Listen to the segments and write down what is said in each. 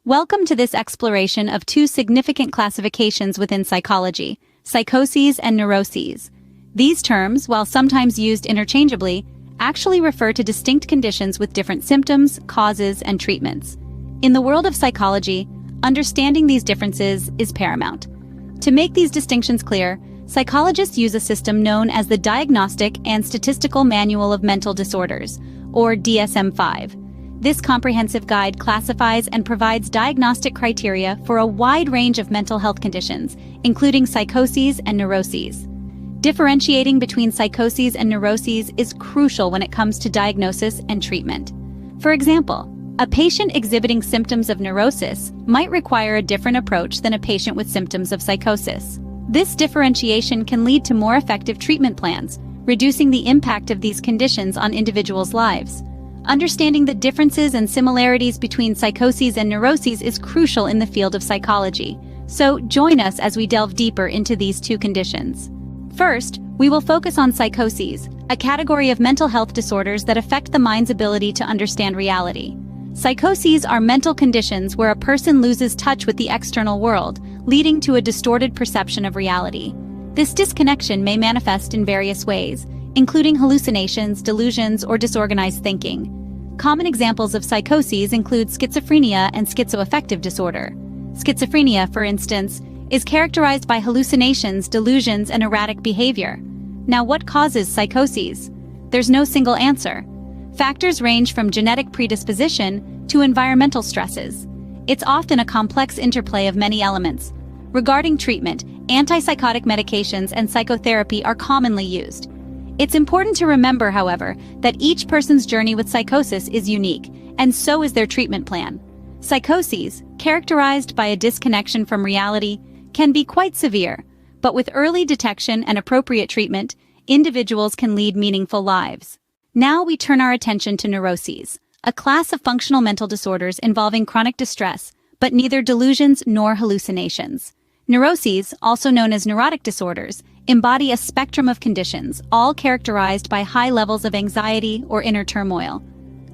Welcome to this exploration of two significant classifications within psychology, psychoses and neuroses. These terms, while sometimes used interchangeably, actually refer to distinct conditions with different symptoms, causes, and treatments. In the world of psychology, understanding these differences is paramount. To make these distinctions clear, psychologists use a system known as the Diagnostic and Statistical Manual of Mental Disorders, or DSM-5. This comprehensive guide classifies and provides diagnostic criteria for a wide range of mental health conditions, including psychoses and neuroses. Differentiating between psychoses and neuroses is crucial when it comes to diagnosis and treatment. For example, a patient exhibiting symptoms of neurosis might require a different approach than a patient with symptoms of psychosis. This differentiation can lead to more effective treatment plans, reducing the impact of these conditions on individuals' lives. Understanding the differences and similarities between psychoses and neuroses is crucial in the field of psychology. So join us as we delve deeper into these two conditions. First, we will focus on psychoses, a category of mental health disorders that affect the mind's ability to understand reality. Psychoses are mental conditions where a person loses touch with the external world, leading to a distorted perception of reality. This disconnection may manifest in various ways, including hallucinations, delusions, or disorganized thinking. Common examples of psychoses include schizophrenia and schizoaffective disorder. Schizophrenia, for instance, is characterized by hallucinations, delusions, and erratic behavior. Now, what causes psychoses? There's no single answer. Factors range from genetic predisposition to environmental stresses. It's often a complex interplay of many elements. Regarding treatment, antipsychotic medications and psychotherapy are commonly used. It's important to remember, however, that each person's journey with psychosis is unique, and so is their treatment plan. Psychoses, characterized by a disconnection from reality, can be quite severe, but with early detection and appropriate treatment, individuals can lead meaningful lives. Now we turn our attention to neuroses, a class of functional mental disorders involving chronic distress, but neither delusions nor hallucinations. Neuroses, also known as neurotic disorders, embody a spectrum of conditions, all characterized by high levels of anxiety or inner turmoil.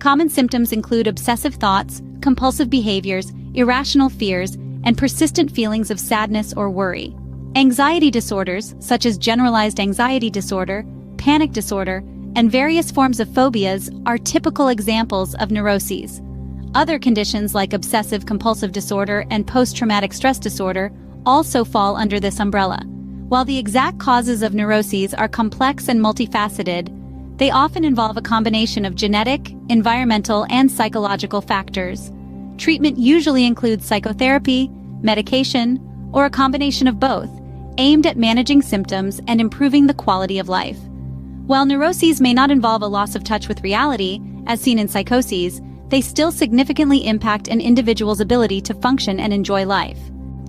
Common symptoms include obsessive thoughts, compulsive behaviors, irrational fears, and persistent feelings of sadness or worry. Anxiety disorders, such as generalized anxiety disorder, panic disorder, and various forms of phobias, are typical examples of neuroses. Other conditions like obsessive-compulsive disorder and post-traumatic stress disorder also fall under this umbrella. While the exact causes of neuroses are complex and multifaceted, they often involve a combination of genetic, environmental, and psychological factors. Treatment usually includes psychotherapy, medication, or a combination of both, aimed at managing symptoms and improving the quality of life. While neuroses may not involve a loss of touch with reality, as seen in psychoses, they still significantly impact an individual's ability to function and enjoy life.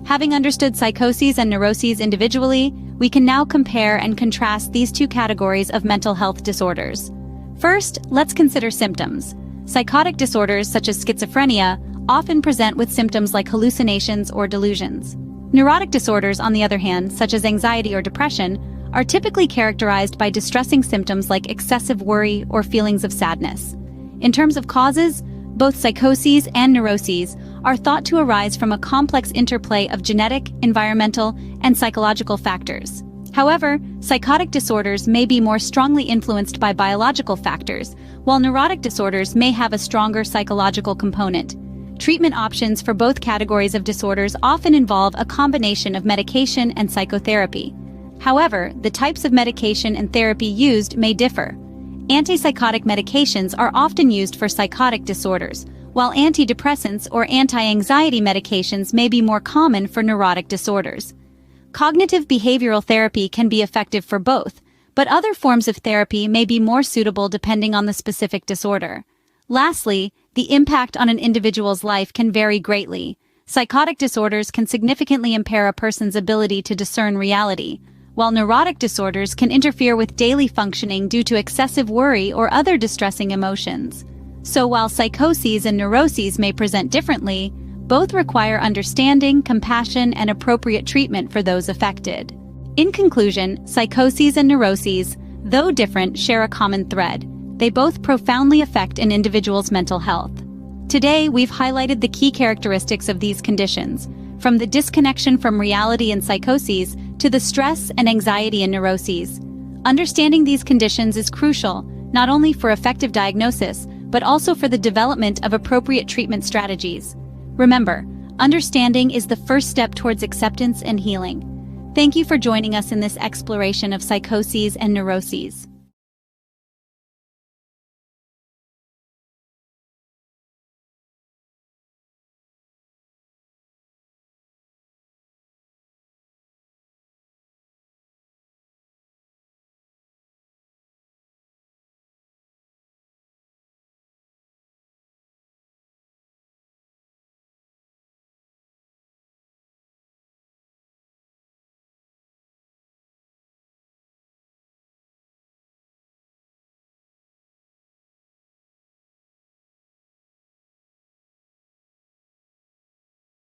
Having understood psychoses and neuroses individually, we can now compare and contrast these two categories of mental health disorders. First, let's consider symptoms. Psychotic disorders such as schizophrenia often present with symptoms like hallucinations or delusions. Neurotic disorders, on the other hand, such as anxiety or depression, are typically characterized by distressing symptoms like excessive worry or feelings of sadness. In terms of causes, both psychoses and neuroses are thought to arise from a complex interplay of genetic, environmental, and psychological factors. However, psychotic disorders may be more strongly influenced by biological factors, while neurotic disorders may have a stronger psychological component. Treatment options for both categories of disorders often involve a combination of medication and psychotherapy. However, the types of medication and therapy used may differ. Antipsychotic medications are often used for psychotic disorders, while antidepressants or anti-anxiety medications may be more common for neurotic disorders. Cognitive behavioral therapy can be effective for both, but other forms of therapy may be more suitable depending on the specific disorder. Lastly, the impact on an individual's life can vary greatly. Psychotic disorders can significantly impair a person's ability to discern reality, while neurotic disorders can interfere with daily functioning due to excessive worry or other distressing emotions. So while psychoses and neuroses may present differently, both require understanding, compassion, and appropriate treatment for those affected. In conclusion, psychoses and neuroses, though different, share a common thread. They both profoundly affect an individual's mental health. Today, we've highlighted the key characteristics of these conditions, from the disconnection from reality in psychoses to the stress and anxiety in neuroses. Understanding these conditions is crucial, not only for effective diagnosis, but also for the development of appropriate treatment strategies. Remember, understanding is the first step towards acceptance and healing. Thank you for joining us in this exploration of psychoses and neuroses.